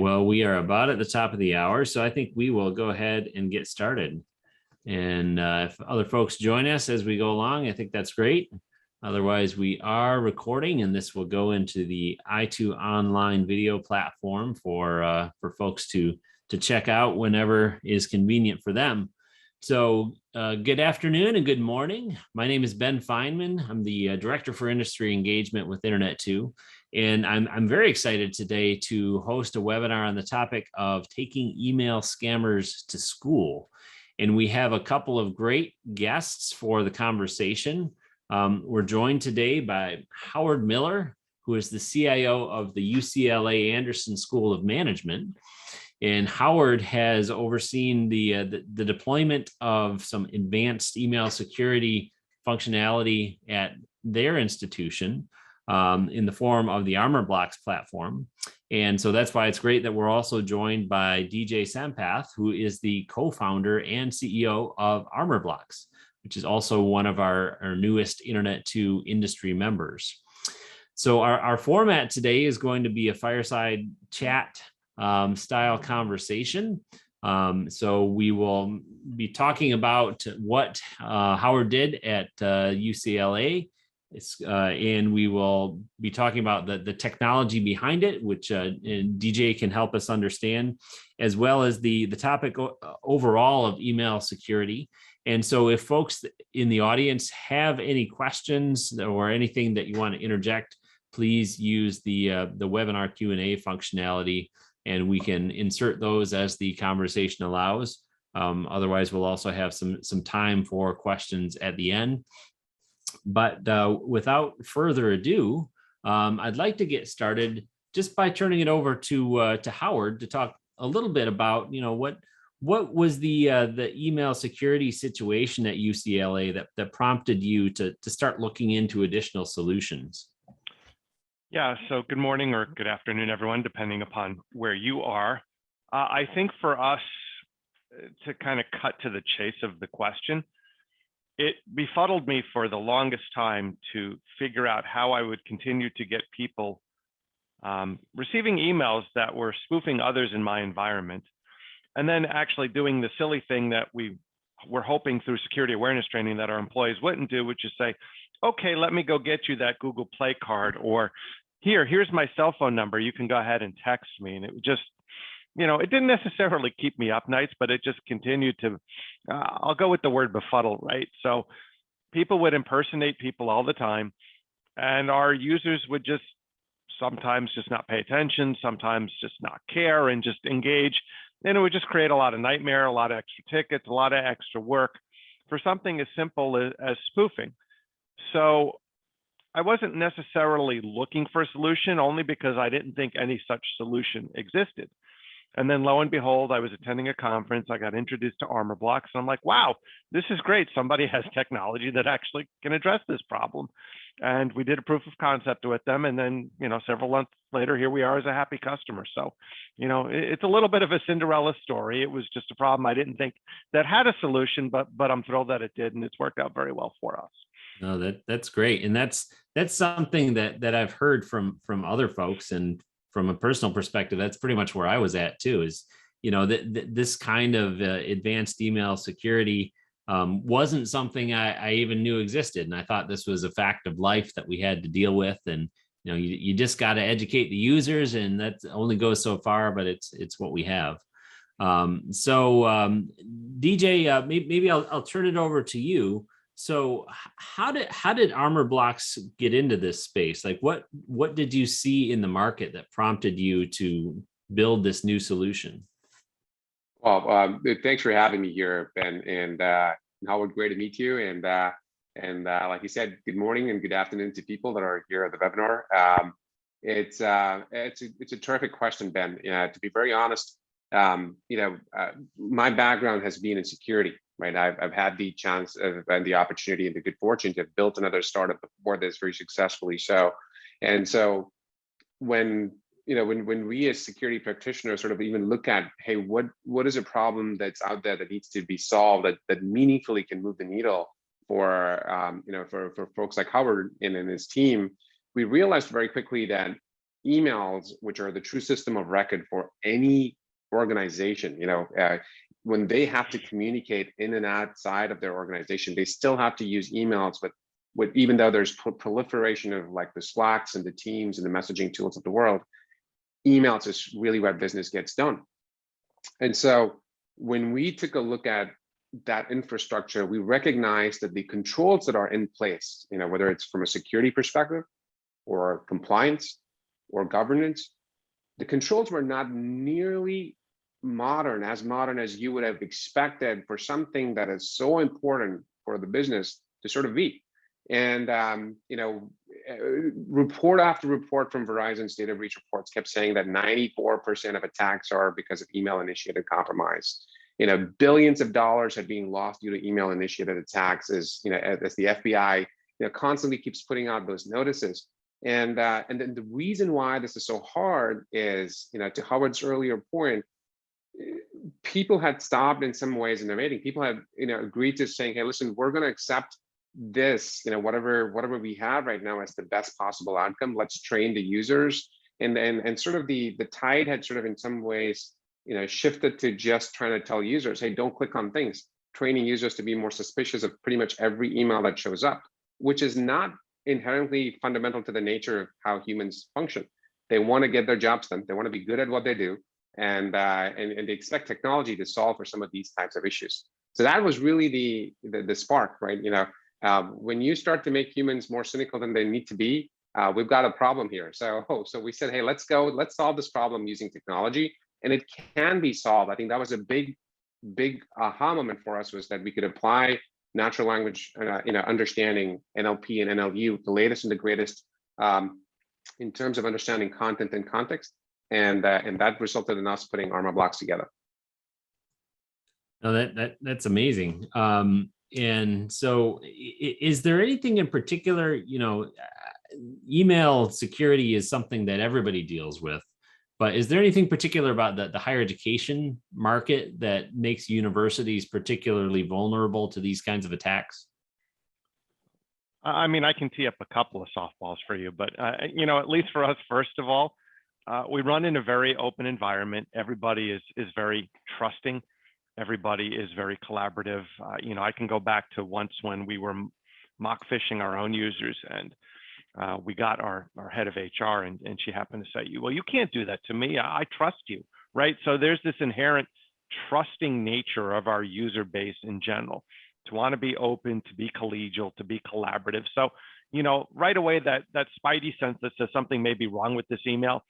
Well, we are about at the top of the hour, so I think we will go ahead and get started. And if other folks join us as we go along, I think that's great. Otherwise, we are recording, and this will go into the i2 online video platform for folks to check out whenever is convenient for them. So good afternoon and good morning. My name is Ben Feynman. I'm the Director for Industry Engagement with Internet2. And I'm very excited today to host a webinar on the topic of taking email scammers to school. And we have a couple of great guests for the conversation. We're joined today by Howard Miller, who is the CIO of the UCLA Anderson School of Management. And Howard has overseen the deployment of some advanced email security functionality at their institution in the form of the ArmorBlocks platform. And so that's why it's great that we're also joined by DJ Sampath, who is the co-founder and CEO of ArmorBlocks, which is also one of our newest Internet2 industry members. So our format today is going to be a fireside chat style conversation. So we will be talking about what Howard did at UCLA, and we will be talking about the technology behind it, which DJ can help us understand, as well as the topic overall of email security. And so if folks in the audience have any questions or anything that you want to interject, please use the webinar Q&A functionality, and we can insert those as the conversation allows. Otherwise, we'll also have some time for questions at the end. But without further ado, I'd like to get started just by turning it over to Howard to talk a little bit about, what was the email security situation at UCLA that prompted you to start looking into additional solutions? Yeah, so good morning or good afternoon, everyone, depending upon where you are. I think for us, to kind of cut to the chase of the question, it befuddled me for the longest time to figure out how I would continue to get people receiving emails that were spoofing others in my environment, and then actually doing the silly thing that we were hoping through security awareness training that our employees wouldn't do, which is say, okay, let me go get you that Google Play card, or here's my cell phone number, you can go ahead and text me. And it just, it didn't necessarily keep me up nights, but it just continued to, I'll go with the word befuddle, right? So people would impersonate people all the time, and our users would just sometimes just not pay attention, sometimes just not care and just engage. And it would just create a lot of nightmare, a lot of extra tickets, a lot of extra work for something as simple as spoofing. So I wasn't necessarily looking for a solution, only because I didn't think any such solution existed. And then lo and behold, I was attending a conference, I got introduced to ArmorBlocks, and I'm like, wow, this is great. Somebody has technology that actually can address this problem. And we did a proof of concept with them. And then, several months later, here we are as a happy customer. So, it's a little bit of a Cinderella story. It was just a problem I didn't think that had a solution, but I'm thrilled that it did. And it's worked out very well for us. No, that's great. And that's something that I've heard from other folks, and from a personal perspective, that's pretty much where I was at too, is, this kind of advanced email security wasn't something I even knew existed. And I thought this was a fact of life that we had to deal with. And, you just got to educate the users, and that only goes so far, but it's what we have. DJ, maybe I'll turn it over to you. So how did ArmorBlocks get into this space? Like what did you see in the market that prompted you to build this new solution? Well, thanks for having me here, Ben, and Howard, great to meet you. And like you said, good morning and good afternoon to people that are here at the webinar. It's a terrific question, Ben. To be very honest, my background has been in security. Right, I've had the chance and the opportunity and the good fortune to have built another startup before this very successfully. So when we as security practitioners sort of even look at, hey, what is a problem that's out there that needs to be solved that meaningfully can move the needle for folks like Howard and his team, we realized very quickly that emails, which are the true system of record for any organization, when they have to communicate in and outside of their organization, they still have to use emails. With even though there's proliferation of like the Slacks and the Teams and the messaging tools of the world, emails is really where business gets done. And so when we took a look at that infrastructure, we recognized that the controls that are in place, whether it's from a security perspective or compliance or governance, the controls were not nearly as modern as you would have expected for something that is so important for the business to sort of be. And report after report from Verizon's data breach reports kept saying that 94% of attacks are because of email initiated compromise. Billions of dollars had been lost due to email initiated attacks, as the FBI constantly keeps putting out those notices. And then the reason why this is so hard is, to Howard's earlier point, people had stopped in some ways innovating. People had agreed to saying, hey, listen, we're going to accept this, whatever we have right now as the best possible outcome. Let's train the users. And sort of the tide had sort of in some ways shifted to just trying to tell users, hey, don't click on things, training users to be more suspicious of pretty much every email that shows up, which is not inherently fundamental to the nature of how humans function. They want to get their jobs done. They want to be good at what they do. And they expect technology to solve for some of these types of issues. So that was really the spark, right? When you start to make humans more cynical than they need to be, we've got a problem here. So we said, hey, let's solve this problem using technology, and it can be solved. I think that was a big aha moment for us, was that we could apply natural language, understanding, NLP and NLU, the latest and the greatest, in terms of understanding content and context. And that resulted in us putting Armor blocks together. No, that's amazing. And so is there anything in particular, email security is something that everybody deals with, but is there anything particular about the higher education market that makes universities particularly vulnerable to these kinds of attacks? I mean, I can tee up a couple of softballs for you, but at least for us, first of all, we run in a very open environment. Everybody is very trusting. Everybody is very collaborative. I can go back to once when we were mock phishing our own users, and we got our head of HR, and she happened to say, well, you can't do that to me. I trust you, right? So there's this inherent trusting nature of our user base in general, to want to be open, to be collegial, to be collaborative. So, right away, that spidey sense that says something may be wrong with this email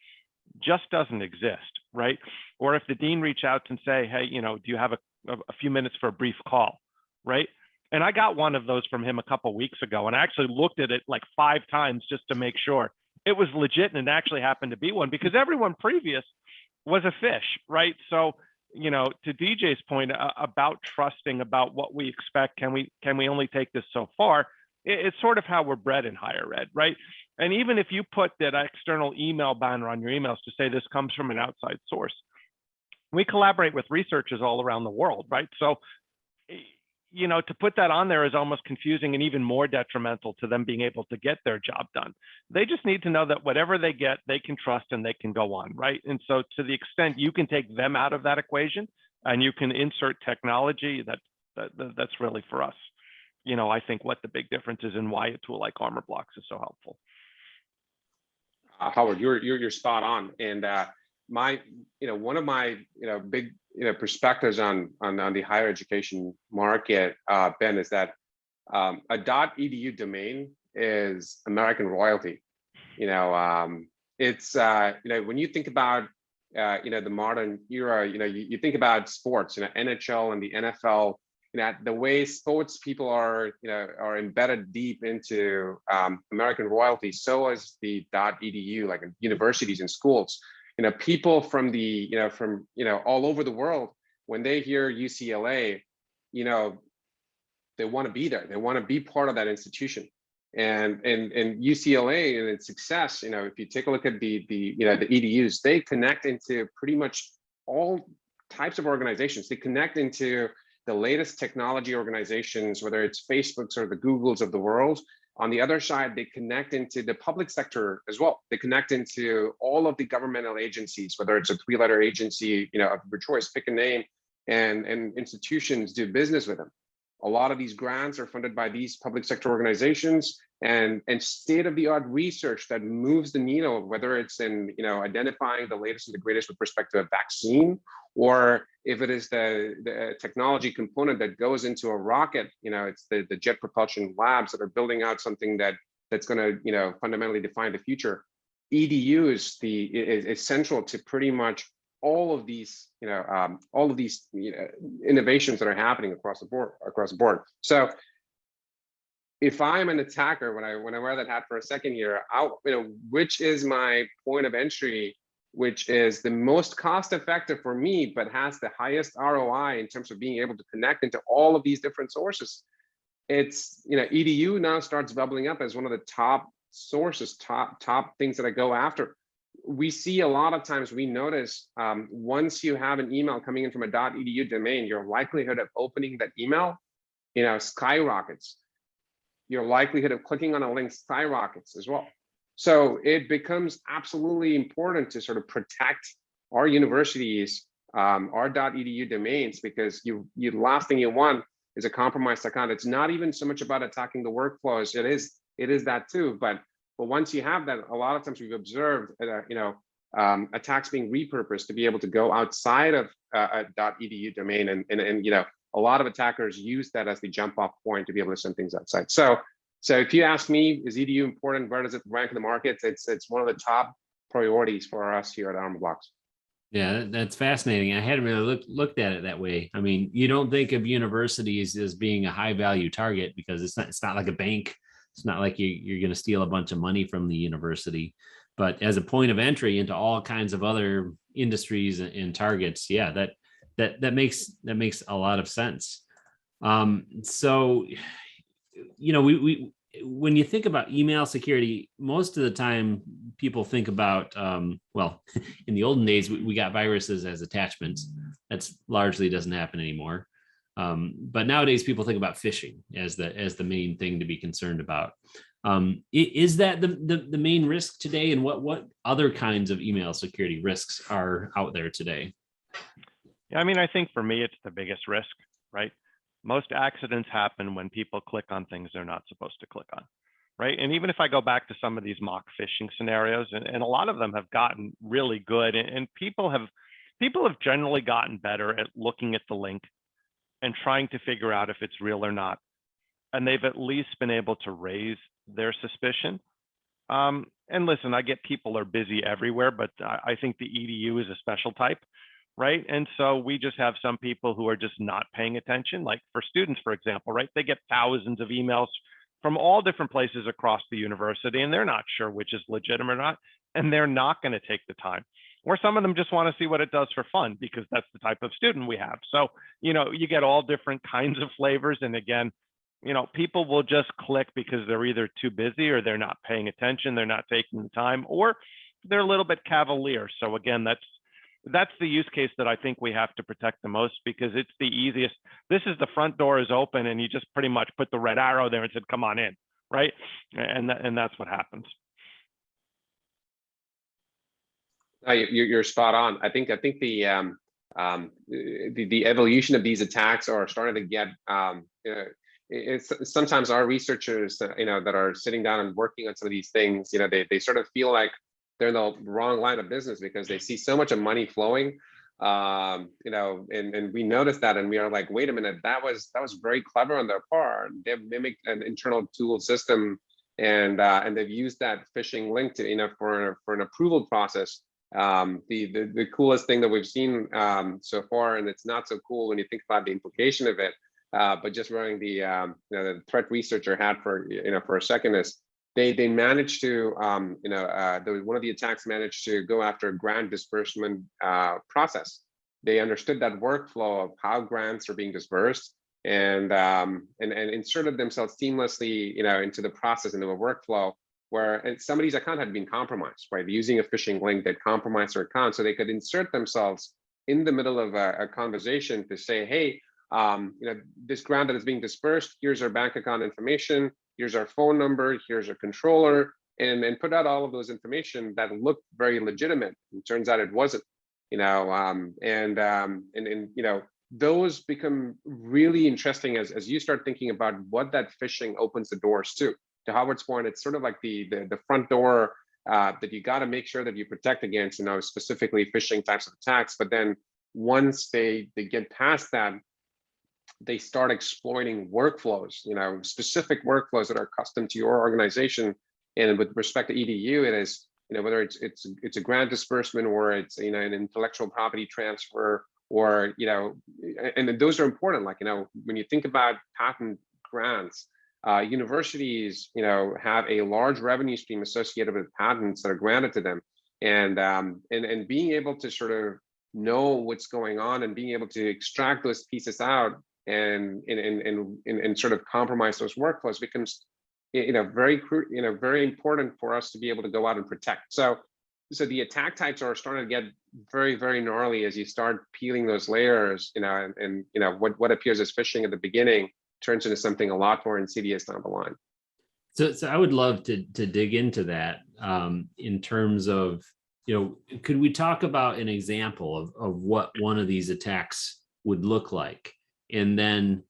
just doesn't exist, right? Or if the dean reach out and say, hey, do you have a few minutes for a brief call, right? And I got one of those from him a couple of weeks ago, and I actually looked at it like 5 times just to make sure it was legit, and it actually happened to be one, because everyone previous was a fish, right? So, to DJ's point about trusting, about what we expect, can we only take this so far? It's sort of how we're bred in higher ed, right? And even if you put that external email banner on your emails to say this comes from an outside source, we collaborate with researchers all around the world, right? So, to put that on there is almost confusing and even more detrimental to them being able to get their job done. They just need to know that whatever they get, they can trust and they can go on, right? And so to the extent you can take them out of that equation and you can insert technology, that's really for us. I think what the big difference is and why a tool like Armor blocks is so helpful. Howard, you're spot on. And one of my big perspectives on the higher education market, Ben, is that a .edu domain is American royalty. It's when you think about the modern era, you think about sports, NHL and the NFL. The way sports people are embedded deep into American royalty, so is the .edu, like universities and schools. People from all over the world, when they hear UCLA, they want to be there. They want to be part of that institution. And UCLA and its success, if you take a look at the EDUs, they connect into pretty much all types of organizations. They connect into the latest technology organizations, whether it's Facebooks or the Googles of the world. On the other side, they connect into the public sector as well. They connect into all of the governmental agencies, whether it's a 3-letter agency, of your choice, pick a name, and institutions do business with them. A lot of these grants are funded by these public sector organizations, and state-of-the-art research that moves the needle, whether it's in identifying the latest and the greatest with respect to a vaccine, or if it is the technology component that goes into a rocket. It's the jet propulsion labs that are building out something that's going to fundamentally define the future. EDU is central to pretty much all of these innovations that are happening across the board. So if I'm an attacker, when I wear that hat for a second here, which is my point of entry, which is the most cost effective for me, but has the highest ROI in terms of being able to connect into all of these different sources. It's, EDU now starts bubbling up as one of the top sources, top things that I go after. We see a lot of times, we notice once you have an email coming in from a .edu domain, your likelihood of opening that email, skyrockets. Your likelihood of clicking on a link skyrockets as well. So it becomes absolutely important to sort of protect our universities, our .edu domains, because you last thing you want is a compromised account. It's not even so much about attacking the workflows. It is that too, but once you have that, a lot of times we've observed attacks being repurposed to be able to go outside of a .edu domain, and a lot of attackers use that as the jump off point to be able to send things outside. So if you ask me, is EDU important? Where does it rank in the market? It's one of the top priorities for us here at Armorblox. Yeah, that's fascinating. I hadn't really looked at it that way. I mean, you don't think of universities as being a high value target because it's not like a bank. It's not like you're going to steal a bunch of money from the university, but as a point of entry into all kinds of other industries and targets, yeah, that makes a lot of sense. So, we when you think about email security, most of the time people think about, well, in the olden days, we got viruses as attachments. That's largely doesn't happen anymore. But nowadays people think about phishing as the main thing to be concerned about. Is that the main risk today? And what other kinds of email security risks are out there today? Yeah, I think for me, it's the biggest risk, right? Most accidents happen when people click on things they're not supposed to click on, right? And even if I go back to some of these mock phishing scenarios, and a lot of them have gotten really good, and people have generally gotten better at looking at the link and trying to figure out if it's real or not. And they've at least been able to raise their suspicion. And listen, I get people are busy everywhere, but I think the EDU is a special type, right? And so we just have some people who are just not paying attention. Like for students, for example, right? They get thousands of emails from all different places across the university, and they're not sure which is legitimate or not, and they're not going to take the time. Or some of them just want to see what it does for fun because that's the type of student we have. So, you get all different kinds of flavors. And again, people will just click because they're either too busy or they're not paying attention, they're not taking the time, or they're a little bit cavalier. So again, that's the use case that I think we have to protect the most, because it's the easiest. This is the front door is open and you just pretty much put the red arrow there and said, come on in, right? And that's what happens. You're spot on. I think the evolution of these attacks are starting to get. It's sometimes our researchers, that are sitting down and working on some of these things, they sort of feel like they're in the wrong line of business because they see so much of money flowing, and we noticed that, and we are like, wait a minute, that was very clever on their part. They've mimicked an internal tool system, and they've used that phishing link to, for an approval process. The coolest thing that we've seen so far, and it's not so cool when you think about the implication of it, but just wearing the threat researcher hat for a second, is they managed to one of the attacks managed to go after a grant disbursement process. They understood that workflow of how grants are being dispersed, and inserted themselves seamlessly into the process, into a workflow where somebody's account had been compromised, right? Using a phishing link that compromised their account, so they could insert themselves in the middle of a conversation to say, hey, this grant that is being dispersed, here's our bank account information, here's our phone number, here's our controller, and put out all of those information that looked very legitimate. It turns out it wasn't, those become really interesting as you start thinking about what that phishing opens the doors to. To Howard's point, it's sort of like the front door that you got to make sure that you protect against, specifically phishing types of attacks. But then once they get past that, they start exploiting workflows, specific workflows that are custom to your organization. And with respect to EDU, it is, whether it's a grant disbursement or it's an intellectual property transfer, or and those are important. Like when you think about patent grants, universities have a large revenue stream associated with patents that are granted to them, and being able to sort of know what's going on and being able to extract those pieces out and sort of compromise those workflows becomes very important for us to be able to go out and protect. So the attack types are starting to get very, very gnarly as you start peeling those layers, and what appears as phishing at the beginning turns into something a lot more insidious down the line. So I would love to dig into that in terms of, could we talk about an example of what one of these attacks would look like? And then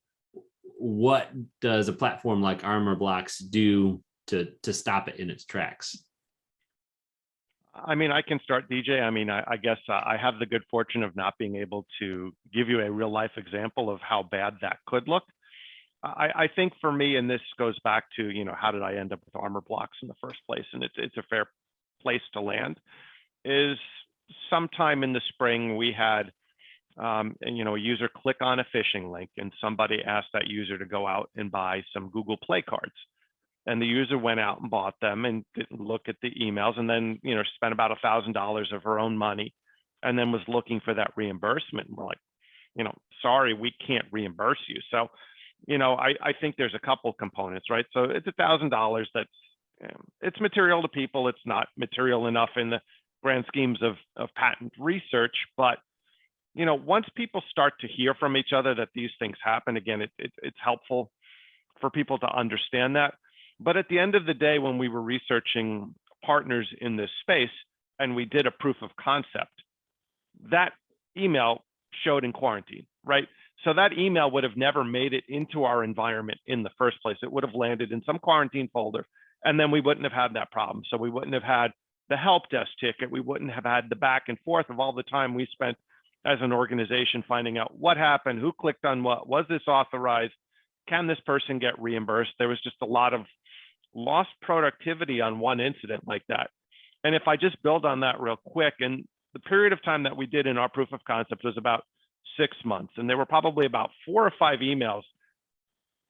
what does a platform like ArmorBlocks do to stop it in its tracks? I mean, I can start, DJ. I mean, I guess I have the good fortune of not being able to give you a real life example of how bad that could look. I think for me, and this goes back to, how did I end up with ArmorBlocks in the first place? And it's a fair place to land, is sometime in the spring, we had, a user click on a phishing link, and somebody asked that user to go out and buy some Google Play cards. And the user went out and bought them and didn't look at the emails, and then, spent about $1,000 of her own money, and then was looking for that reimbursement. And we're like, sorry, we can't reimburse you. So, I think there's a couple components, right? So it's $1,000 that's, it's material to people. It's not material enough in the grand schemes of patent research. But, once people start to hear from each other that these things happen, again, it's helpful for people to understand that. But at the end of the day, when we were researching partners in this space and we did a proof of concept, that email showed in quarantine, right? So that email would have never made it into our environment in the first place. It would have landed in some quarantine folder, and then we wouldn't have had that problem. So we wouldn't have had the help desk ticket. We wouldn't have had the back and forth of all the time we spent as an organization finding out what happened, who clicked on what, was this authorized, can this person get reimbursed? There was just a lot of lost productivity on one incident like that. And if I just build on that real quick, and the period of time that we did in our proof of concept was about 6 months. And there were probably about 4 or 5 emails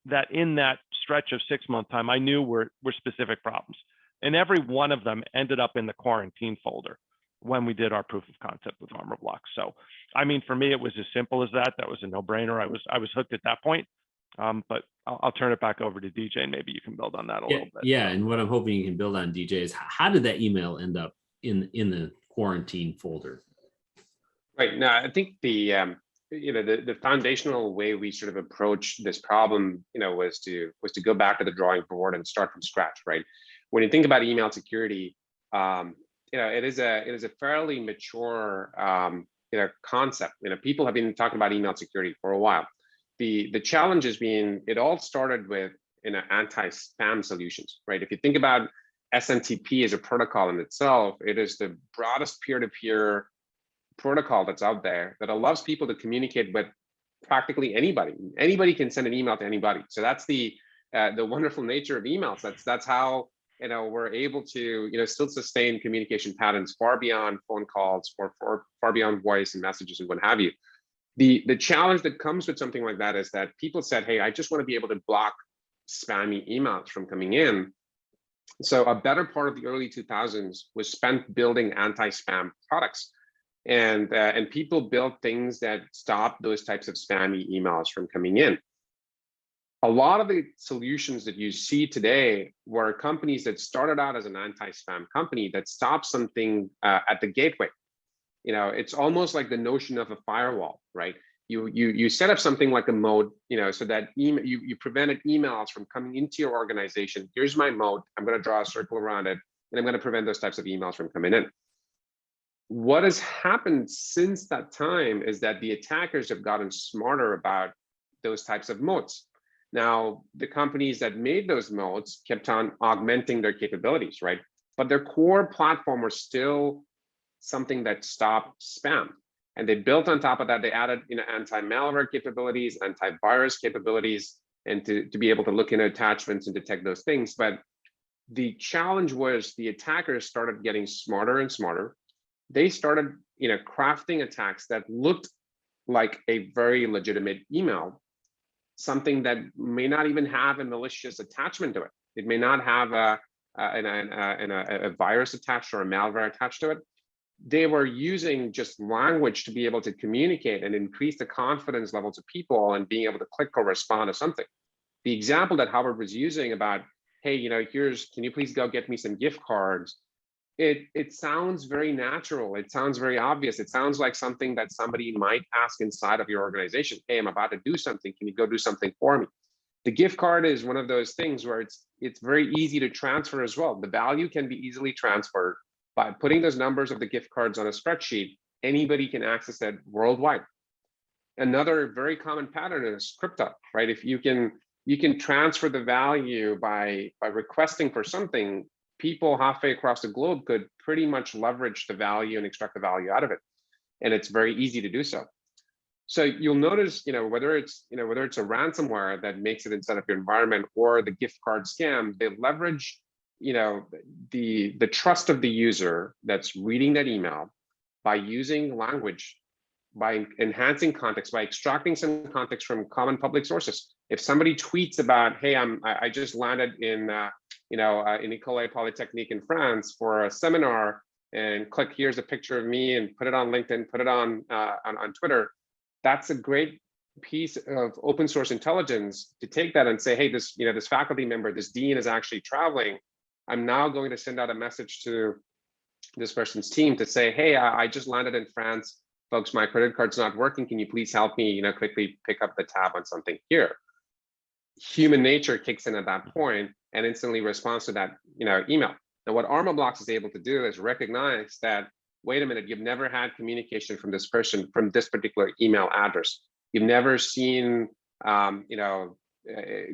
that in that stretch of 6-month time, I knew were specific problems. And every one of them ended up in the quarantine folder when we did our proof of concept with ArmorBlocks. So, I mean, for me, it was as simple as that. That was a no-brainer. I was hooked at that point. But I'll turn it back over to DJ, and maybe you can build on that a little bit. Yeah, and what I'm hoping you can build on, DJ, is how did that email end up in the quarantine folder? Right. Now, I think the foundational way we sort of approach this problem, was to go back to the drawing board and start from scratch, right? When you think about email security, it is a fairly mature concept. People have been talking about email security for a while. The challenge is it all started with anti-spam solutions, right? If you think about SMTP as a protocol in itself, it is the broadest peer-to-peer protocol that's out there that allows people to communicate with practically anybody. Anybody can send an email to anybody. So that's the wonderful nature of emails. That's how we're able to still sustain communication patterns far beyond phone calls or far beyond voice and messages and what have you. The challenge that comes with something like that is that people said, hey, I just want to be able to block spammy emails from coming in. So a better part of the early 2000s was spent building anti-spam products. And people built things that stopped those types of spammy emails from coming in. A lot of the solutions that you see today were companies that started out as an anti-spam company that stopped something at the gateway. It's almost like the notion of a firewall, right? you set up something like a mode, so that you prevented emails from coming into your organization. Here's my mode. I'm going to draw a circle around it, and I'm going to prevent those types of emails from coming in. What has happened since that time is that the attackers have gotten smarter about those types of modes. Now, the companies that made those modes kept on augmenting their capabilities, right? But their core platform was still something that stopped spam. And they built on top of that, they added anti-malware capabilities, antivirus capabilities, and to be able to look into attachments and detect those things. But the challenge was the attackers started getting smarter and smarter. They started crafting attacks that looked like a very legitimate email, something that may not even have a malicious attachment to it. It may not have a virus attached or a malware attached to it. They were using just language to be able to communicate and increase the confidence levels of people and being able to click or respond to something. The example that Howard was using about, hey, can you please go get me some gift cards? It sounds very natural. It sounds very obvious. It sounds like something that somebody might ask inside of your organization. Hey, I'm about to do something. Can you go do something for me? The gift card is one of those things where it's very easy to transfer as well. The value can be easily transferred by putting those numbers of the gift cards on a spreadsheet. Anybody can access that worldwide. Another very common pattern is crypto, right? If you can transfer the value by requesting for something, people halfway across the globe could pretty much leverage the value and extract the value out of it. And it's very easy to do so. So you'll notice, whether it's a ransomware that makes it inside of your environment or the gift card scam, they leverage, the trust of the user that's reading that email by using language, by enhancing context, by extracting some context from common public sources. If somebody tweets about, hey, I just landed in in École Polytechnique in France for a seminar, and click here's a picture of me and put it on LinkedIn, put it on Twitter. That's a great piece of open source intelligence to take that and say, hey, this faculty member, this dean is actually traveling. I'm now going to send out a message to this person's team to say, hey, I just landed in France. Folks, my credit card's not working. Can you please help me, quickly pick up the tab on something here? Human nature kicks in at that point and instantly responds to that, email. Now, what Armorblocks is able to do is recognize that, wait a minute, you've never had communication from this person from this particular email address. You've never seen,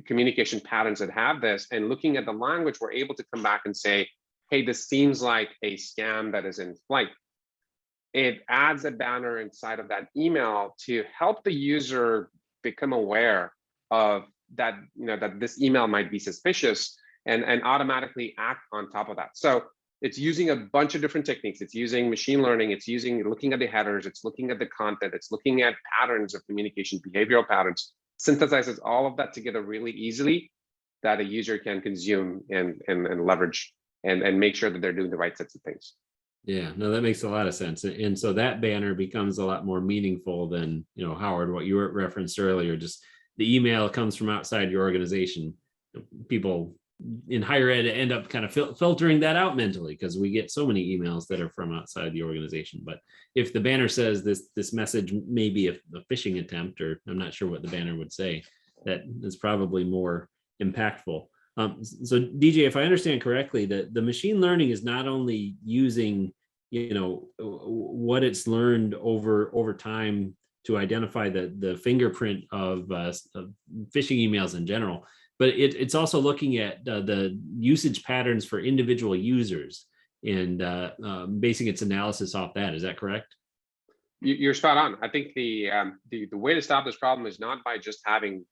communication patterns that have this. And looking at the language, we're able to come back and say, hey, this seems like a scam that is in flight. It adds a banner inside of that email to help the user become aware of that, that this email might be suspicious and automatically act on top of that. So it's using a bunch of different techniques. It's using machine learning. It's looking at the headers. It's looking at the content. It's looking at patterns of communication, behavioral patterns, synthesizes all of that together really easily that a user can consume and leverage and make sure that they're doing the right sets of things. Yeah, no, that makes a lot of sense. And so that banner becomes a lot more meaningful than, Howard, what you referenced earlier, just the email comes from outside your organization. People in higher ed end up kind of filtering that out mentally because we get so many emails that are from outside the organization. But if the banner says this message may be a phishing attempt, or I'm not sure what the banner would say, that is probably more impactful. So DJ, if I understand correctly, the machine learning is not only using, what it's learned over time to identify the fingerprint of phishing emails in general, but it's also looking at the usage patterns for individual users and basing its analysis off that. Is that correct? You're spot on. I think the way to stop this problem is not by just having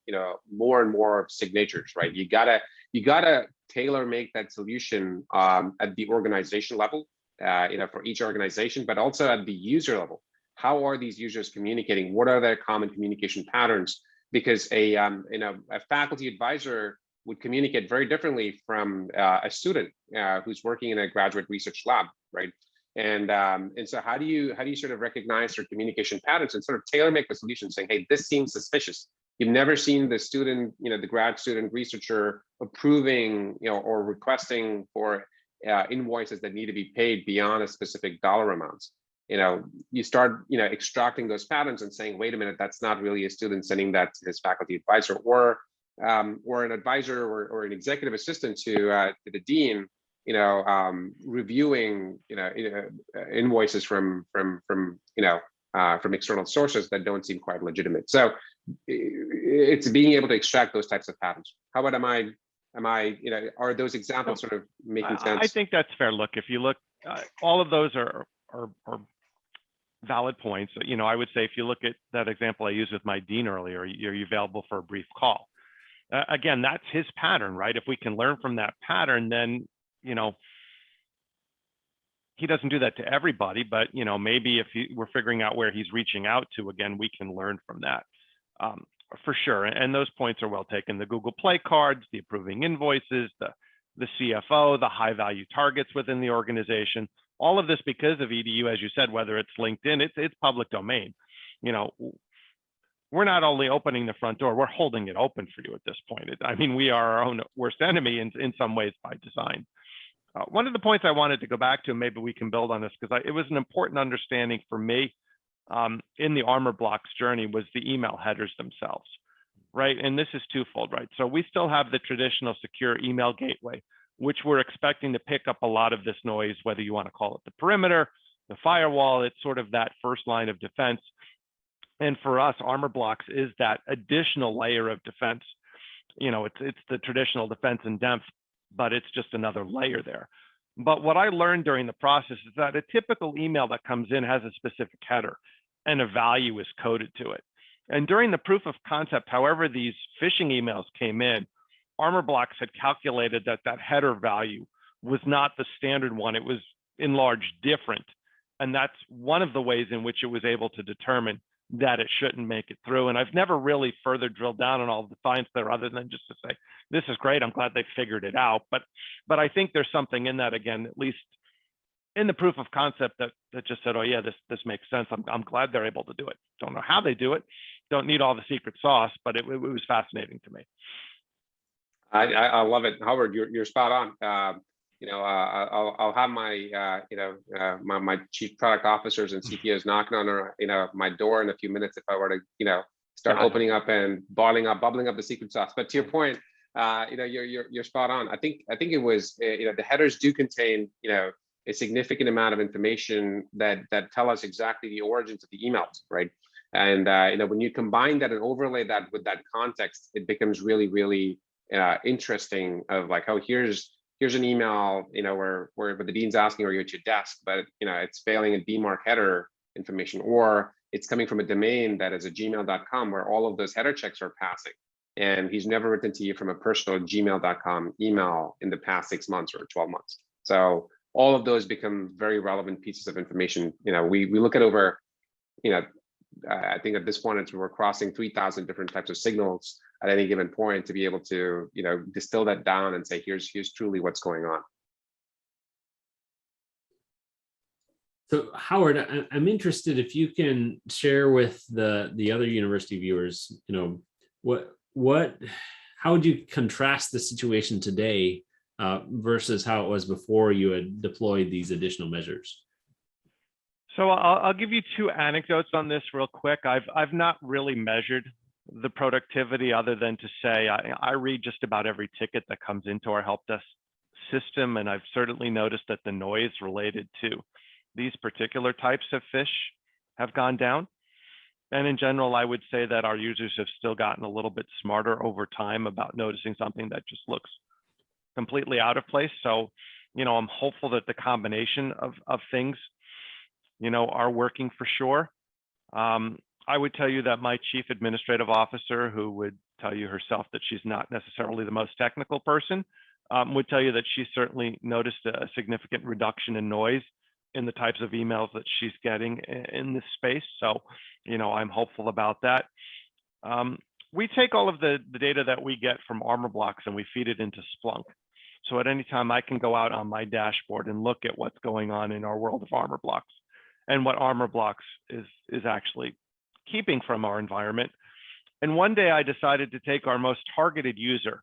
more and more signatures, right? You gotta tailor make that solution at the organization level, for each organization, but also at the user level. How are these users communicating? What are their common communication patterns? Because a faculty advisor would communicate very differently from a student who's working in a graduate research lab, right? And so how do you sort of recognize their communication patterns and sort of tailor make the solution, saying, hey, this seems suspicious. You've never seen the student, the grad student researcher approving, or requesting for invoices that need to be paid beyond a specific dollar amounts. you start, extracting those patterns and saying, wait a minute, that's not really a student sending that to his faculty advisor, or an advisor or an executive assistant to the dean, reviewing, invoices from external sources that don't seem quite legitimate. So it's being able to extract those types of patterns. How about are those examples sort of making sense? I think that's fair. Look, if you look, all of those are valid points. I would say if you look at that example I used with my dean earlier, are you available for a brief call? Again, that's his pattern, right? If we can learn from that pattern, then, he doesn't do that to everybody, but, maybe if we're figuring out where he's reaching out to, again, we can learn from that, for sure. And those points are well taken. The Google Play cards, the approving invoices, the CFO, the high value targets within the organization, all of this because of EDU, as you said, whether it's LinkedIn, it's public domain. We're not only opening the front door, we're holding it open for you at this point. We are our own worst enemy in some ways by design. One of the points I wanted to go back to, maybe we can build on this, because it was an important understanding for me in the Armor Blocks journey, was the email headers themselves, right? And this is twofold, right? So we still have the traditional secure email gateway, which we're expecting to pick up a lot of this noise, whether you want to call it the perimeter, the firewall. It's sort of that first line of defense. And for us, Armor Blocks is that additional layer of defense. It's the traditional defense in depth, but it's just another layer there. But what I learned during the process is that a typical email that comes in has a specific header and a value is coded to it. And during the proof of concept, however these phishing emails came in, Armor Blocks had calculated that header value was not the standard one. It was in large different. And that's one of the ways in which it was able to determine that it shouldn't make it through. And I've never really further drilled down on all the science there, other than just to say, this is great, I'm glad they figured it out. But I think there's something in that, again, at least in the proof of concept, that just said, oh yeah, this makes sense. I'm glad they're able to do it. Don't know how they do it. Don't need all the secret sauce, but it was fascinating to me. I love it, Howard. You're spot on. I'll have my my chief product officers and CTOs knocking on my door in a few minutes if I were to start opening up and bubbling up the secret sauce. But to your point, you're spot on. I think it was the headers do contain a significant amount of information that tell us exactly the origins of the emails, right? And when you combine that and overlay that with that context, it becomes really, really interesting. Of like, oh, here's an email, where the dean's asking, are you at your desk? But it's failing a DMARC header information, or it's coming from a domain that is a gmail.com where all of those header checks are passing. And he's never written to you from a personal gmail.com email in the past 6 months or 12 months. So all of those become very relevant pieces of information. We look at over, I think at this point we're crossing 3,000 different types of signals at any given point to be able to, distill that down and say, here's truly what's going on. So Howard, I'm interested if you can share with the other university viewers, how would you contrast the situation today versus how it was before you had deployed these additional measures? So I'll give you two anecdotes on this real quick. I've not really measured the productivity other than to say I read just about every ticket that comes into our help desk system, and I've certainly noticed that the noise related to these particular types of phish have gone down. And in general, I would say that our users have still gotten a little bit smarter over time about noticing something that just looks completely out of place. So, I'm hopeful that the combination of things, are working for sure. I would tell you that my chief administrative officer, who would tell you herself that she's not necessarily the most technical person, would tell you that she certainly noticed a significant reduction in noise in the types of emails that she's getting in this space. So, I'm hopeful about that. We take all of the data that we get from Armor Blocks and we feed it into Splunk. So at any time I can go out on my dashboard and look at what's going on in our world of Armor Blocks and what Armor Blocks is actually keeping from our environment. And one day I decided to take our most targeted user,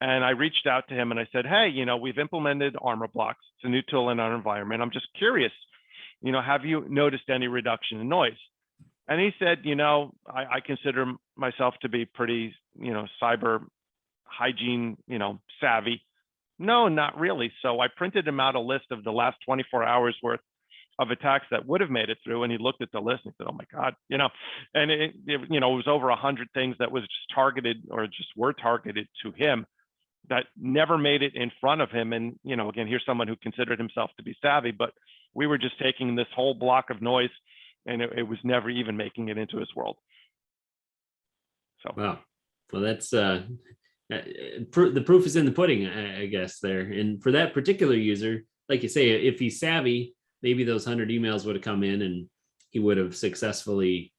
and I reached out to him and I said, hey, we've implemented Armor Blocks. It's a new tool in our environment. I'm just curious, have you noticed any reduction in noise? And he said, I consider myself to be pretty, cyber hygiene, savvy. No, not really. So I printed him out a list of the last 24 hours worth of attacks that would have made it through. And he looked at the list and he said, oh my God, and it was over 100 things that was just targeted or just were targeted to him that never made it in front of him. And, again, here's someone who considered himself to be savvy, but we were just taking this whole block of noise and it was never even making it into his world. So, wow. Well, that's the proof is in the pudding, I guess there. And for that particular user, like you say, if he's savvy, maybe those 100 emails would have come in and he would have successfully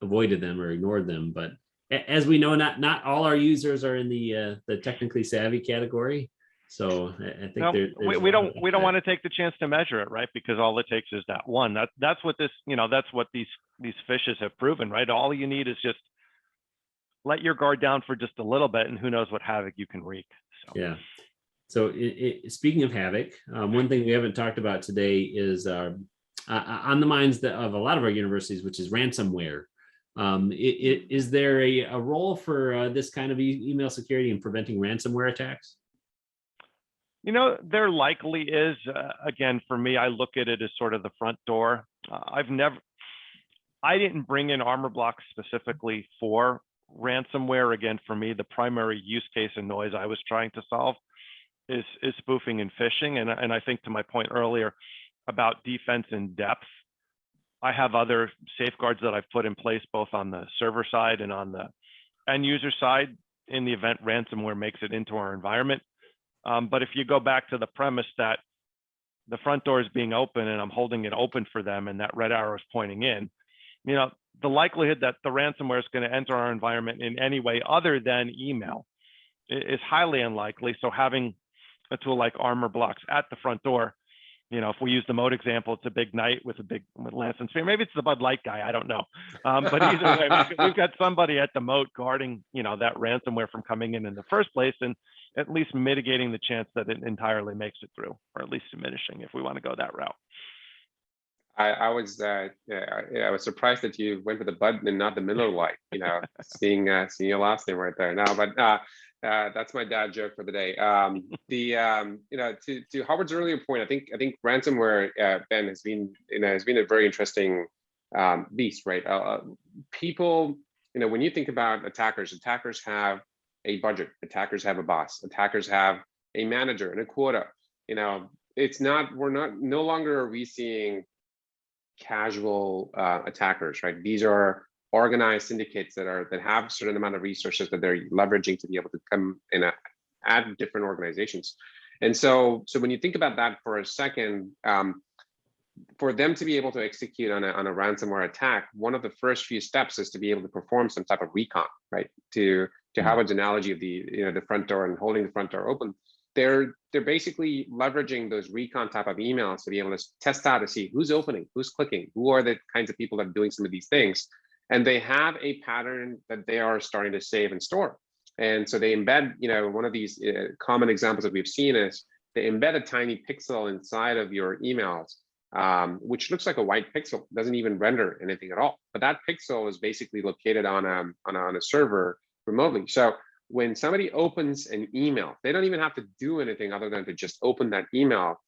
avoided them or ignored them. But as we know, not all our users are in the technically savvy category. So I think no, we don't want to take the chance to measure it, right? Because all it takes is that one. That's what this, that's what these phishes have proven, right? All you need is just let your guard down for just a little bit, and who knows what havoc you can wreak. So. Yeah. So speaking of havoc, one thing we haven't talked about today is on the minds of a lot of our universities, which is ransomware. Is there a role for this kind of email security in preventing ransomware attacks? There likely is. Again, for me, I look at it as sort of the front door. I didn't bring in Armor Block specifically for ransomware. Again, for me, the primary use case and noise I was trying to solve is spoofing and phishing. And I think to my point earlier about defense in depth, I have other safeguards that I've put in place both on the server side and on the end user side in the event ransomware makes it into our environment. But if you go back to the premise that the front door is being open and I'm holding it open for them and that red arrow is pointing in, the likelihood that the ransomware is going to enter our environment in any way other than email is highly unlikely. So having a tool like Armor Blocks at the front door, if we use the moat example, it's a big knight with lance and spear. Maybe it's the Bud Light guy, I don't know. But either way, we've got somebody at the moat guarding, that ransomware from coming in the first place, and at least mitigating the chance that it entirely makes it through, or at least diminishing if we want to go that route. I was surprised that you went with the Bud and not the Miller Lite. Seeing your last name right there. No, but that's my dad joke for the day. To Howard's earlier point, I think ransomware, Ben, has been a very interesting beast, right? People, when you think about attackers have a budget, attackers have a boss, attackers have a manager and a quota. No longer are we seeing casual attackers, right? These are organized syndicates that have a certain amount of resources that they're leveraging to be able to come and add different organizations. And so when you think about that for a second, for them to be able to execute on a ransomware attack, one of the first few steps is to be able to perform some type of recon, right? To Howard's analogy of the front door and holding the front door open. They're basically leveraging those recon type of emails to be able to test out to see who's opening, who's clicking, who are the kinds of people that are doing some of these things. And they have a pattern that they are starting to save and store. And so they embed, one of these common examples that we've seen is they embed a tiny pixel inside of your emails, which looks like a white pixel, doesn't even render anything at all. But that pixel is basically located on a server remotely. So when somebody opens an email, they don't even have to do anything other than to just open that email.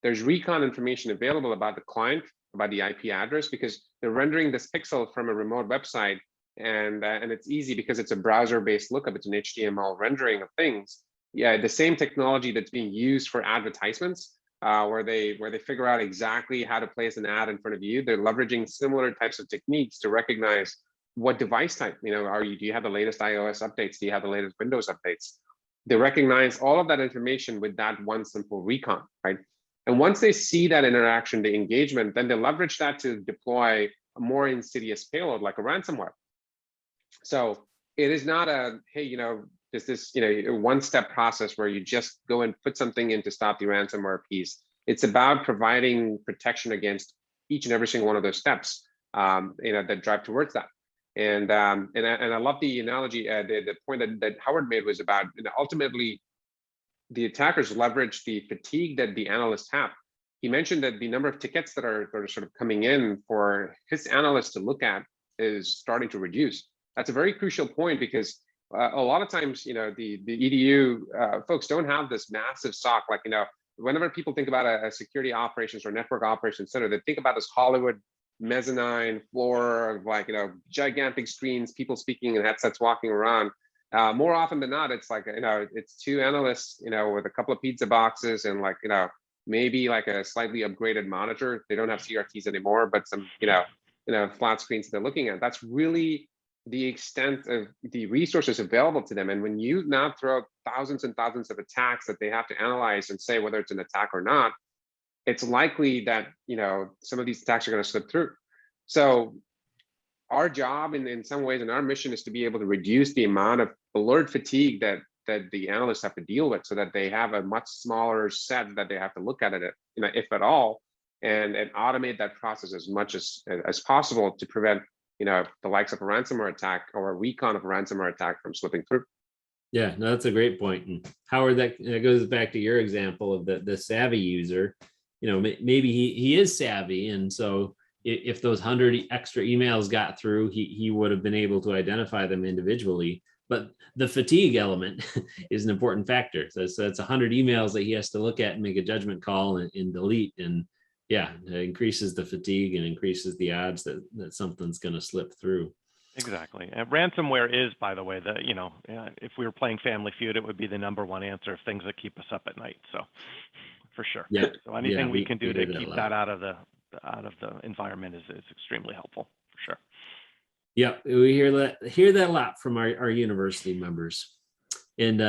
There's recon information available about the client, about the IP address, because they're rendering this pixel from a remote website, and it's easy because it's a browser-based lookup. It's an HTML rendering of things. Yeah, the same technology that's being used for advertisements, where they figure out exactly how to place an ad in front of you. They're leveraging similar types of techniques to recognize what device type, do you have the latest iOS updates? Do you have the latest Windows updates? They recognize all of that information with that one simple recon, right? And once they see that interaction, the engagement, then they leverage that to deploy a more insidious payload like a ransomware. So it is not this one-step process where you just go and put something in to stop the ransomware piece. It's about providing protection against each and every single one of those steps, that drive towards that. And I love the analogy, the point that Howard made was about, ultimately the attackers leverage the fatigue that the analysts have. he mentioned that the number of tickets that are sort of coming in for his analysts to look at is starting to reduce. That's a very crucial point because a lot of times, the EDU folks don't have this massive SOC. Like, whenever people think about a security operations or network operations center, they think about this Hollywood mezzanine floor of like, gigantic screens, people speaking in headsets walking around. More often than not, it's like, it's two analysts, with a couple of pizza boxes and like, maybe like a slightly upgraded monitor. They don't have CRTs anymore, but some, flat screens they're looking at. That's really the extent of the resources available to them. And when you now throw thousands and thousands of attacks that they have to analyze and say whether it's an attack or not, it's likely that, some of these attacks are going to slip through. So our job in some ways, and our mission is to be able to reduce the amount of alert fatigue that the analysts have to deal with, so that they have a much smaller set that they have to look at it, if at all, and automate that process as much as possible to prevent, the likes of a ransomware attack or a recon of a ransomware attack from slipping through. Yeah, no, that's a great point. And Howard, that goes back to your example of the savvy user. Maybe he is savvy, and so if those 100 extra emails got through, he would have been able to identify them individually. But the fatigue element is an important factor. So it's 100 emails that he has to look at and make a judgment call and delete. And yeah, it increases the fatigue and increases the odds that something's going to slip through. Exactly. And ransomware is, by the way, if we were playing Family Feud, it would be the #1 answer of things that keep us up at night. So for sure. Yeah. So anything Yeah, we can do to keep that lot. out of the environment is extremely helpful, for sure. Yeah, we hear that a lot from our university members. And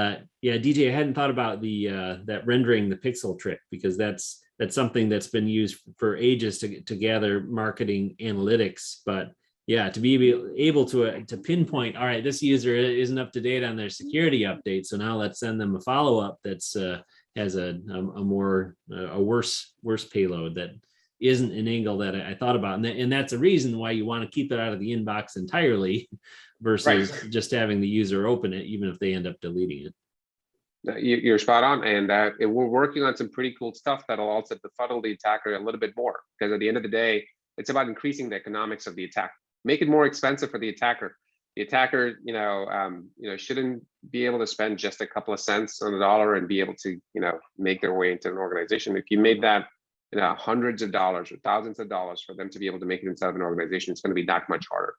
yeah, DJ, I hadn't thought about that rendering the pixel trick, because that's something that's been used for ages to gather marketing analytics. But yeah, to be able to pinpoint, all right, this user isn't up to date on their security update, so now let's send them a follow-up that's has a worse payload that isn't an angle that I thought about. And that's a reason why you want to keep it out of the inbox entirely versus just having the user open it, even if they end up deleting it. You're spot on. And we're working on some pretty cool stuff that'll also befuddle the attacker a little bit more, because at the end of the day, it's about increasing the economics of the attack, make it more expensive for the attacker. The attacker, shouldn't be able to spend just a couple of cents on the dollar and be able to, make their way into an organization. If you made that, hundreds of dollars or thousands of dollars for them to be able to make it inside of an organization, it's going to be that much harder.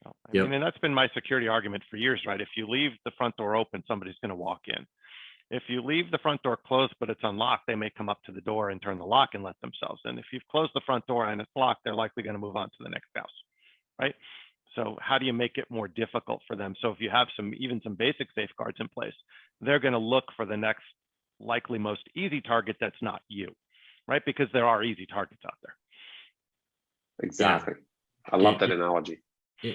I mean, and that's been my security argument for years, right? If you leave the front door open, somebody's going to walk in. If you leave the front door closed, but it's unlocked, they may come up to the door and turn the lock and let themselves in. If you've closed the front door and it's locked, they're likely going to move on to the next house, right? So how do you make it more difficult for them? So if you have even some basic safeguards in place, they're going to look for the next likely most easy target that's not you, right? Because there are easy targets out there. Exactly. Yeah. I love that analogy.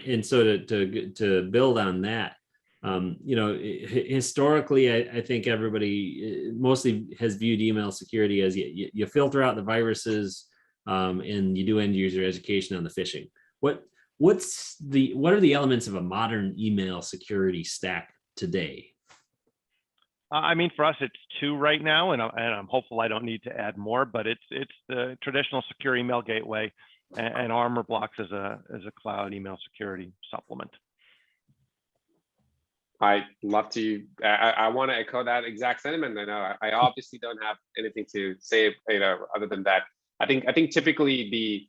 And so to build on that, historically, I think everybody mostly has viewed email security as you filter out the viruses and you do end user education on the phishing. What are the elements of a modern email security stack today? I mean, for us, it's 2 right now, and I'm hopeful I don't need to add more. But it's the traditional secure email gateway and Armor blocks as a cloud email security supplement. I love to. I want to echo that exact sentiment. I know I obviously don't have anything to say, other than that. I think typically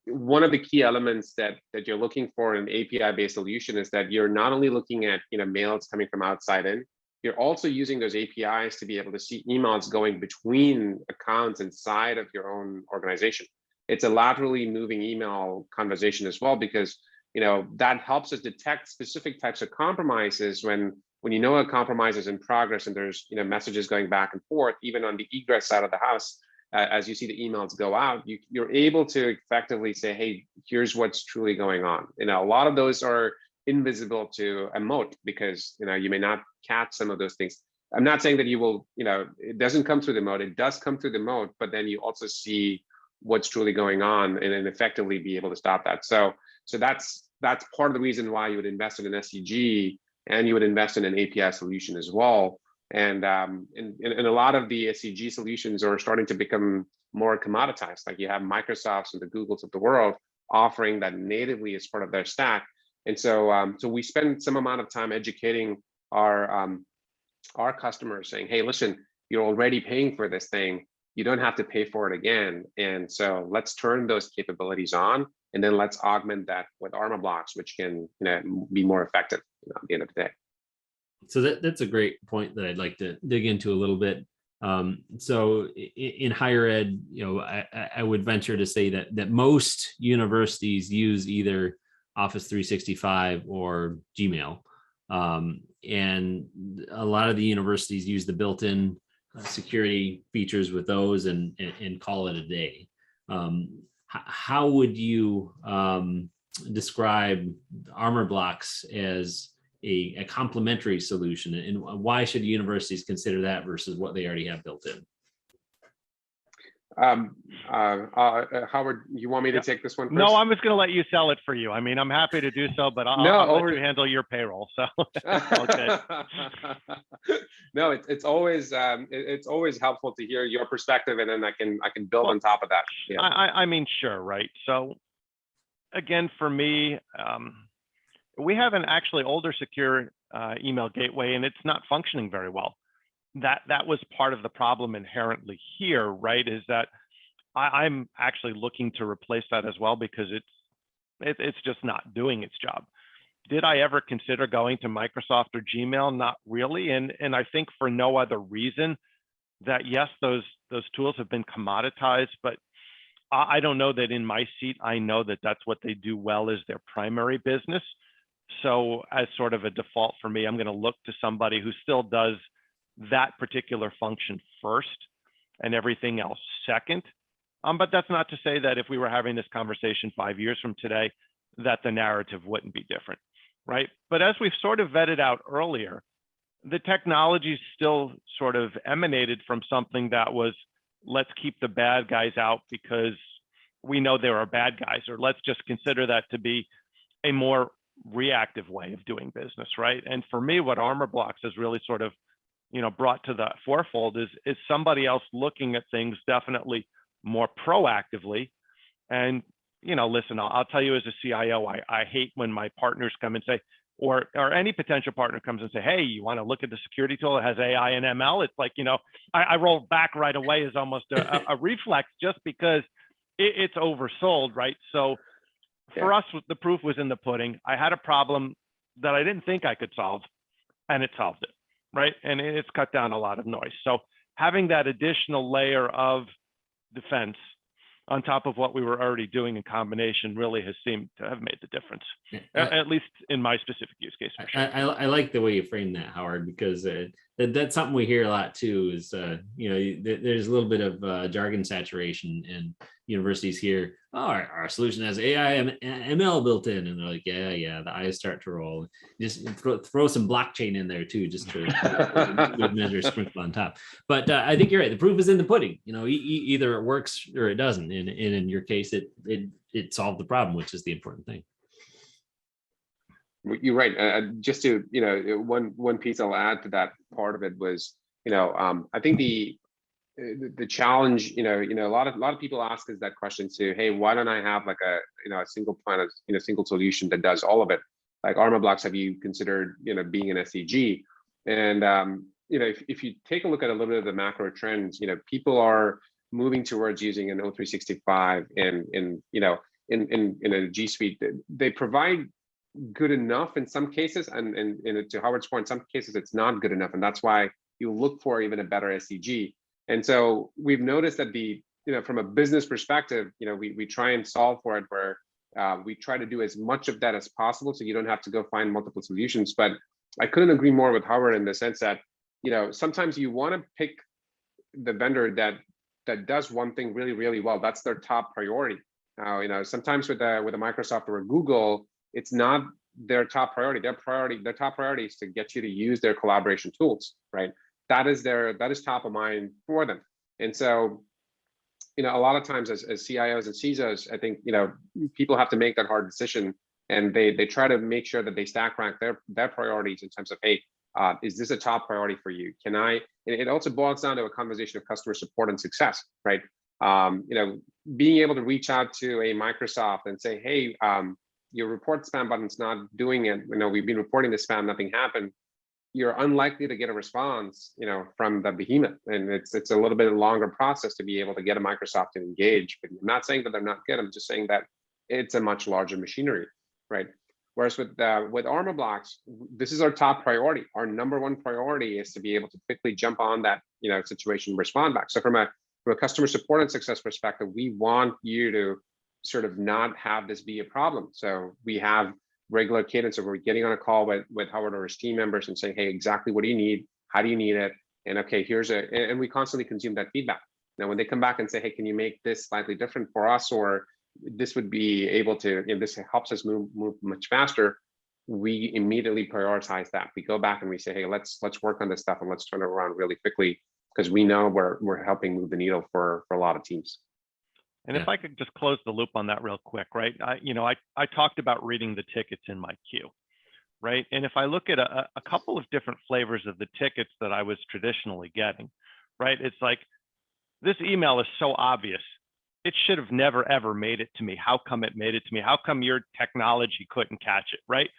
one of the key elements that you're looking for in an API-based solution is that you're not only looking at mails coming from outside in, you're also using those APIs to be able to see emails going between accounts inside of your own organization. It's a laterally moving email conversation as well, because that helps us detect specific types of compromises when a compromise is in progress and there's messages going back and forth, even on the egress side of the house. As you see the emails go out, you're able to effectively say, hey, here's what's truly going on. A lot of those are invisible to a moat, because you may not catch some of those things. I'm not saying that you will, it doesn't come through the moat. It does come through the moat, but then you also see what's truly going on and then effectively be able to stop that. So that's part of the reason why you would invest in an SCG and you would invest in an API solution as well. And a lot of the SCG solutions are starting to become more commoditized. Like you have Microsofts and the Googles of the world offering that natively as part of their stack. And so we spend some amount of time educating our customers, saying, hey, listen, you're already paying for this thing. You don't have to pay for it again. And so let's turn those capabilities on, and then let's augment that with Armor blocks, which can be more effective at the end of the day. So that's a great point that I'd like to dig into a little bit. So in higher ed, I would venture to say that most universities use either Office 365 or Gmail. And a lot of the universities use the built-in security features with those and call it a day. How would you describe Armor blocks as a complementary solution, and why should universities consider that versus what they already have built in? Howard, you want me to take this one first? No, I'm just going to let you sell it for you. I mean, I'm happy to do so, but I'll let you handle your payroll. So okay. No, it's always helpful to hear your perspective, and then I can build on top of that. Yeah. I mean, sure, right. So again, for me, we have an actually older secure email gateway, and it's not functioning very well. That was part of the problem inherently here, right? Is that I'm actually looking to replace that as well, because it's just not doing its job. Did I ever consider going to Microsoft or Gmail? Not really, and I think for no other reason that yes, those tools have been commoditized, but I don't know that in my seat I know that that's what they do well as their primary business. So as sort of a default for me, I'm going to look to somebody who still does that particular function first and everything else second. But that's not to say that if we were having this conversation 5 years from today, that the narrative wouldn't be different, right? But as we've sort of vetted out earlier, the technology still sort of emanated from something that was, let's keep the bad guys out because we know there are bad guys, or let's just consider that to be a more reactive way of doing business, right? And for me, what Armor blocks has really sort of brought to the forefold is somebody else looking at things definitely more proactively. And listen, I'll tell you as a CIO, I hate when my partners come and say, or any potential partner comes and say, hey, you want to look at the security tool that has AI and ML? It's like, I roll back right away as almost a reflex, just because it's oversold, right? So for us, the proof was in the pudding. I had a problem that I didn't think I could solve, and it solved it, right? And it's cut down a lot of noise. So having that additional layer of defense on top of what we were already doing in combination really has seemed to have made the difference, at least in my specific use case. For sure. I like the way you frame that, Howard, because that's something we hear a lot too, is there's a little bit of jargon saturation, and universities here, oh, our solution has AI and ML built in, and they're like, yeah, the eyes start to roll. Just throw some blockchain in there too, just to good measure sprinkle on top. But I think you're right. The proof is in the pudding. Either it works or it doesn't. And in your case, it solved the problem, which is the important thing. You're right. Just to one piece I'll add to that part of it was, I think the challenge, a lot of people ask us that question too. Hey, why don't I have like a single plan, single solution that does all of it? Like Armor blocks, have you considered being an SCG? And if you take a look at a little bit of the macro trends, people are moving towards using an O365 in a G Suite. They provide good enough in some cases, and to Howard's point, in some cases it's not good enough, and that's why you look for even a better SCG. And so we've noticed that from a business perspective, we try and solve for it where we try to do as much of that as possible, so you don't have to go find multiple solutions. But I couldn't agree more with Howard in the sense that sometimes you want to pick the vendor that does one thing really, really well. That's their top priority. Now, sometimes with a Microsoft or a Google, it's not their top priority. Their top priority is to get you to use their collaboration tools, right? That is top of mind for them. And so, a lot of times as CIOs and CISOs, I think, people have to make that hard decision, and they try to make sure that they stack rank their priorities in terms of, hey, Is this a top priority for you? Can I? And it also boils down to a conversation of customer support and success, right? Being able to reach out to a Microsoft and say, hey, your report spam button's not doing it. We've been reporting the spam, nothing happened. You're unlikely to get a response, from the behemoth, and it's a little bit longer process to be able to get a Microsoft to engage. But I'm not saying that they're not good. I'm just saying that it's a much larger machinery, right? Whereas with Armor Blocks, this is our top priority. Our number one priority is to be able to quickly jump on that, situation, respond back. So from a customer support and success perspective, we want you to sort of not have this be a problem. So we have regular cadence of we're getting on a call with Howard or his team members and saying, hey, exactly what do you need? How do you need it? And okay, and we constantly consume that feedback. Now, when they come back and say, hey, can you make this slightly different for us? Or this would be able to, this helps us move much faster. We immediately prioritize that. We go back and we say, hey, let's work on this stuff and let's turn it around really quickly, because we know we're helping move the needle for a lot of teams. And if I could just close the loop on that real quick, right? I talked about reading the tickets in my queue, right? And if I look at a couple of different flavors of the tickets that I was traditionally getting, right? It's like, this email is so obvious. It should have never, ever made it to me. How come it made it to me? How come your technology couldn't catch it, right?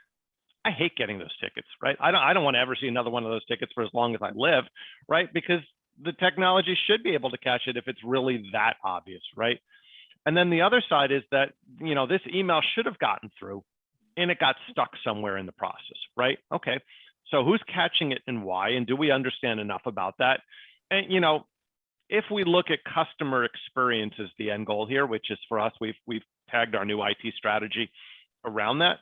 I hate getting those tickets, right? I don't want to ever see another one of those tickets for as long as I live, right? Because the technology should be able to catch it if it's really that obvious, right? And then the other side is that, this email should have gotten through and it got stuck somewhere in the process, right? Okay, so who's catching it and why? And do we understand enough about that? And, if we look at customer experience as the end goal here, which is for us, we've tagged our new IT strategy around that.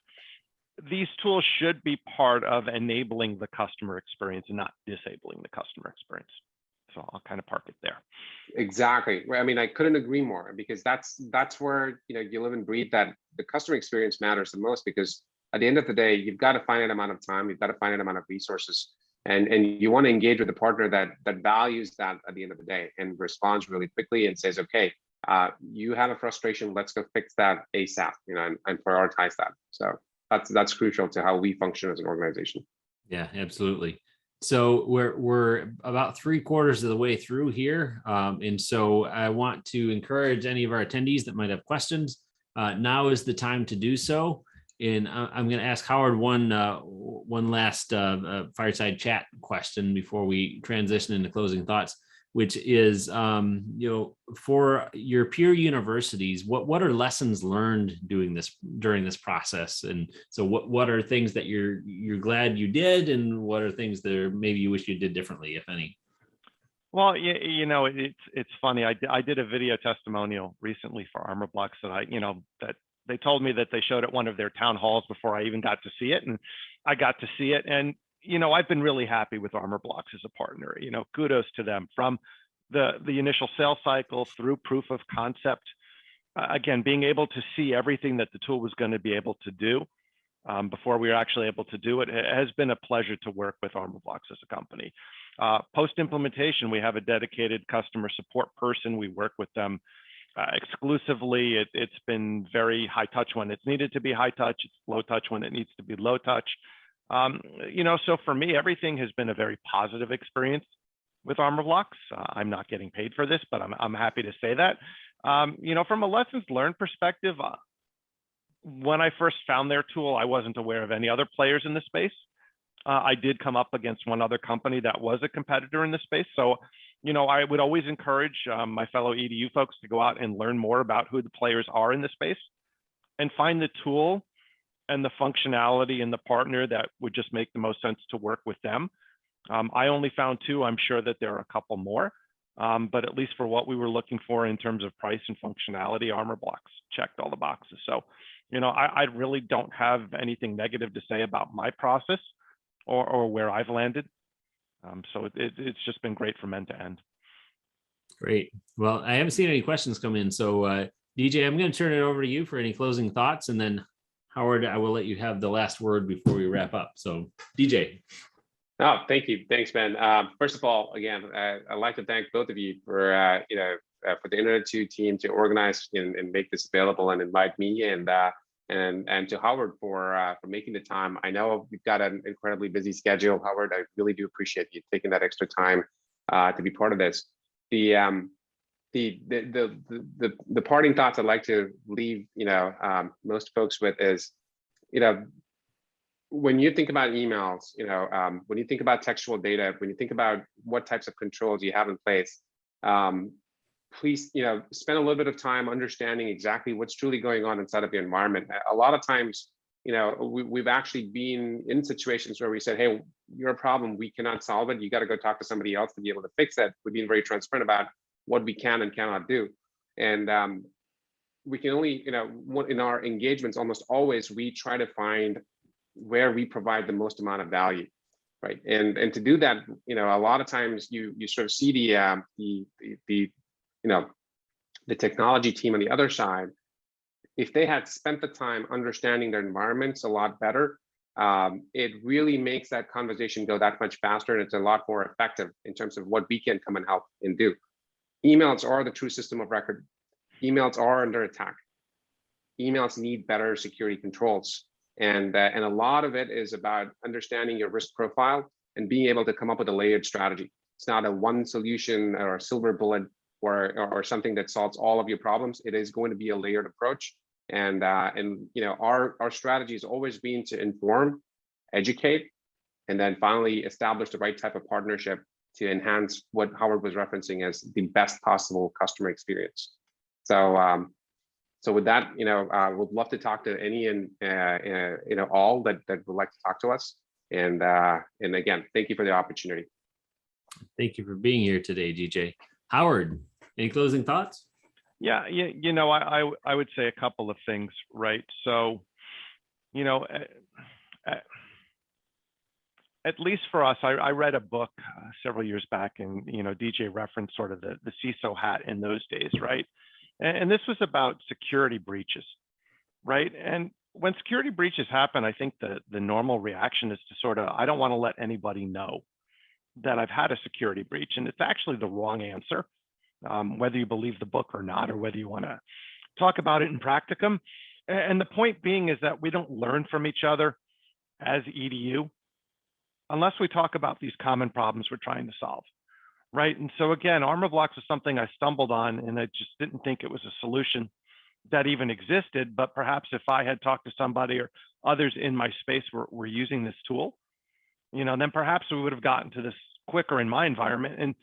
These tools should be part of enabling the customer experience and not disabling the customer experience. So I'll kind of park it there. Exactly. I mean, I couldn't agree more, because that's where you live and breathe that the customer experience matters the most, because at the end of the day, you've got a finite amount of time, you've got a finite amount of resources, and you want to engage with a partner that values that at the end of the day and responds really quickly and says, okay, you have a frustration, let's go fix that ASAP, and prioritize that. So that's crucial to how we function as an organization. Yeah, absolutely. So we're about 3/4 of the way through here. And so I want to encourage any of our attendees that might have questions. Now is the time to do so. And I'm going to ask Howard one last fireside chat question before we transition into closing thoughts, which is, for your peer universities, what are lessons learned during this process? And so what are things that you're glad you did, and what are things that maybe you wish you did differently, if any? Well, it's funny. I did a video testimonial recently for Armor Blocks that they told me that they showed at one of their town halls before I even got to see it, and I got to see it. And I've been really happy with Armor Blocks as a partner. Kudos to them from the initial sales cycle through proof of concept. Again, being able to see everything that the tool was going to be able to do before we were actually able to do it, it has been a pleasure to work with Armor Blocks as a company. Post implementation, we have a dedicated customer support person. We work with them exclusively. It's been very high touch when it's needed to be high touch. It's low touch when it needs to be low touch. So for me, everything has been a very positive experience with Armor Blocks. I'm not getting paid for this, but I'm happy to say that. From a lessons learned perspective, when I first found their tool, I wasn't aware of any other players in the space. I did come up against one other company that was a competitor in the space. So, I would always encourage my fellow EDU folks to go out and learn more about who the players are in the space and find the tool and the functionality and the partner that would just make the most sense to work with them. I only found two. I'm sure that there are a couple more, but at least for what we were looking for in terms of price and functionality, Armor Blocks checked all the boxes. So, I really don't have anything negative to say about my process or where I've landed. So it's just been great from end to end. Great. Well, I haven't seen any questions come in. So DJ, I'm going to turn it over to you for any closing thoughts. And then Howard, I will let you have the last word before we wrap up. So DJ. Oh, thank you. Thanks, Ben. First of all, again, I'd like to thank both of you for, for the Internet 2 team to organize and make this available and invite me. And and to Howard for making the time. I know we've got an incredibly busy schedule, Howard. I really do appreciate you taking that extra time to be part of this. The parting thoughts I'd like to leave most folks with is, when you think about emails, when you think about textual data, when you think about what types of controls you have in place, please, spend a little bit of time understanding exactly what's truly going on inside of the environment. A lot of times, we've actually been in situations where we said, hey, you're a problem, we cannot solve it. You got to go talk to somebody else to be able to fix it. We've been very transparent about what we can and cannot do. And we can only, in our engagements, almost always, we try to find where we provide the most amount of value, right? And to do that, a lot of times you sort of see the technology team on the other side. If they had spent the time understanding their environments a lot better, it really makes that conversation go that much faster, and it's a lot more effective in terms of what we can come and help and do. Emails are the true system of record. Emails are under attack. Emails need better security controls. And a lot of it is about understanding your risk profile and being able to come up with a layered strategy. It's not a one solution or a silver bullet or something that solves all of your problems. It is going to be a layered approach. And our strategy has always been to inform, educate, and then finally establish the right type of partnership to enhance what Howard was referencing as the best possible customer experience. So with that, would love to talk to any and all that would like to talk to us. And again, thank you for the opportunity. Thank you for being here today, DJ. Howard, any closing thoughts? Yeah, I would say a couple of things, right? So, at least for us, I read a book several years back, and DJ referenced sort of the CISO hat in those days, right? And this was about security breaches, right? And when security breaches happen, I think the normal reaction is to sort of, I don't want to let anybody know that I've had a security breach. And it's actually the wrong answer, whether you believe the book or not, or whether you want to talk about it in practicum. And the point being is that we don't learn from each other as EDU unless we talk about these common problems we're trying to solve. Right. And so again, armor blocks was something I stumbled on, and I just didn't think it was a solution that even existed. But perhaps if I had talked to somebody or others in my space were using this tool, then perhaps we would have gotten to this quicker in my environment. And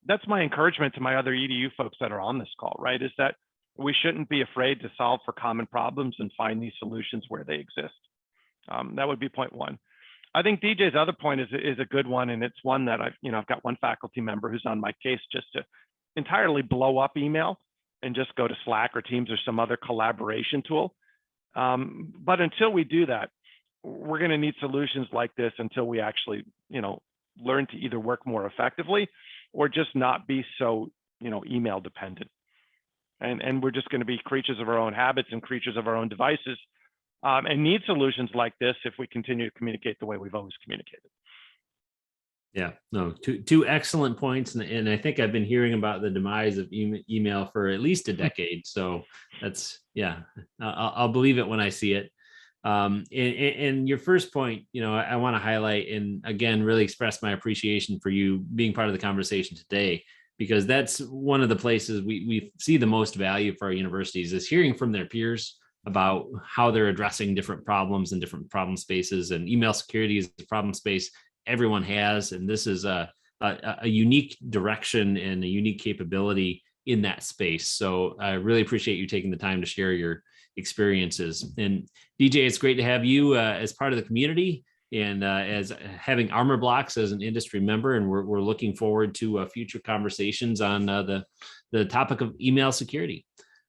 that's my encouragement to my other EDU folks that are on this call, right? Is that we shouldn't be afraid to solve for common problems and find these solutions where they exist. That would be point one. I think DJ's other point is a good one, and it's one that I've got one faculty member who's on my case just to entirely blow up email and just go to Slack or Teams or some other collaboration tool. But until we do that, we're going to need solutions like this until we actually, learn to either work more effectively or just not be so, email dependent. And we're just going to be creatures of our own habits and creatures of our own devices. And need solutions like this if we continue to communicate the way we've always communicated. Yeah, no, two excellent points. And I think I've been hearing about the demise of email for at least a decade. So that's, I'll believe it when I see it. And your first point, I want to highlight and again, really express my appreciation for you being part of the conversation today, because that's one of the places we see the most value for our universities is hearing from their peers about how they're addressing different problems and different problem spaces. And email security is a problem space everyone has. And this is a unique direction and a unique capability in that space. So I really appreciate you taking the time to share your experiences. And DJ, it's great to have you as part of the community and as having Armor Blocks as an industry member. And we're looking forward to future conversations on the topic of email security.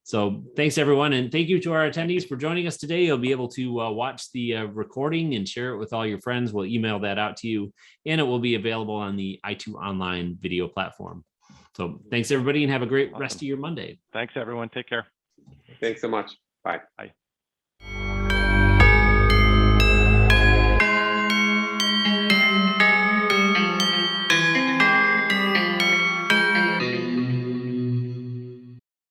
So thanks, everyone. And thank you to our attendees for joining us today. You'll be able to watch the recording and share it with all your friends. We'll email that out to you, and it will be available on the i2 Online video platform. So thanks, everybody, and have a great rest of your Monday. Thanks, everyone. Take care. Thanks so much. Bye. Bye.